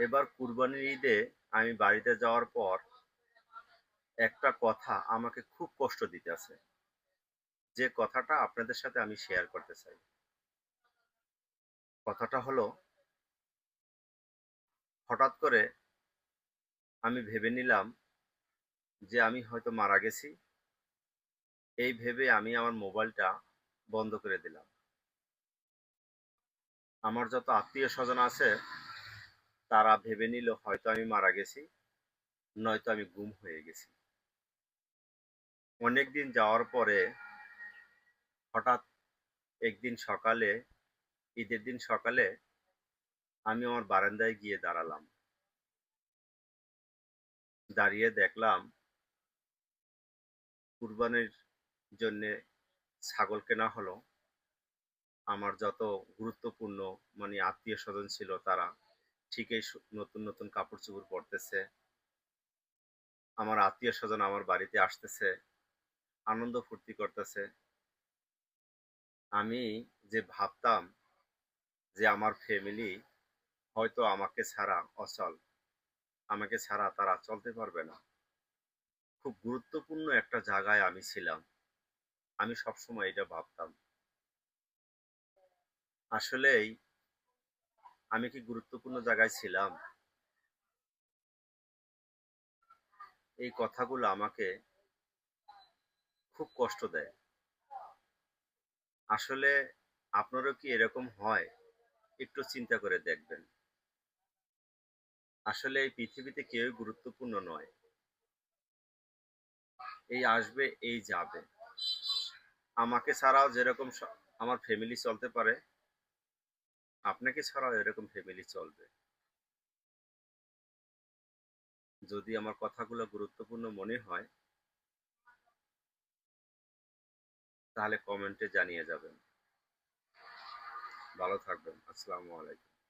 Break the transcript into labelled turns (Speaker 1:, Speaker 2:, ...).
Speaker 1: এবার কুরবানির ঈদে আমি বাড়িতে যাওয়ার পর একটা কথা আমাকে খুব কষ্ট দিতেছে। যে কথাটা আপনাদের সাথে আমি শেয়ার করতে চাই। কথাটা হলো, হঠাৎ করে আমি ভেবে নিলাম যে আমি হয়তো মারা গেছি। এই ভেবে আমি আমার মোবাইলটা বন্ধ করে দিলাম। আমার যত আত্মীয়স্বজন আছে তারা ভেবে নিল হয়তো আমি মারা গেছি, নয়তো আমি গুম হয়ে গেছি। অনেকদিন যাওয়ার পরে হঠাৎ একদিন সকালে, ঈদের দিন সকালে আমি আমার বারান্দায় গিয়ে দাঁড়ালাম। দাঁড়িয়ে দেখলাম কুরবানির জন্যে ছাগল কেনা হলো। আমার যত গুরুত্বপূর্ণ আত্মীয়স্বজন ছিল তারা ঠিকই নতুন নতুন কাপড়-চোপড় পরতেছে। আমার আত্মীয়স্বজন আমার বাড়িতে আসতেছে, আনন্দ ফুর্তি করতেছে। আমি যে ভাবতাম যে আমার ফ্যামিলি হয়তো আমাকে ছাড়া অচল, আমাকে ছাড়া তারা চলতে পারবে না। খুব গুরুত্বপূর্ণ একটা জায়গায় আমি ছিলাম। আমি সবসময় এটা ভাবতাম। আসলেই আমি কি গুরুত্বপূর্ণ জায়গায় ছিলাম? এই কথাগুলো আমাকে খুব কষ্ট দেয়। আসলে আপনারও কি এরকম হয়? একটু চিন্তা করে দেখবেন। আসলে এই পৃথিবীতে কেউই গুরুত্বপূর্ণ নয়। এই আসবে, এই যাবে। আমাকে ছাড়াও যেরকম আমার ফ্যামিলি চলতে পারে, আপনাকে ছাড়াও এরকম ফ্যামিলি চলবে। যদি আমার কথাগুলো গুরুত্বপূর্ণ মনে হয়, তাহলে কমেন্টে জানিয়ে যাবেন। ভালো থাকবেন। আসসালামু আলাইকুম।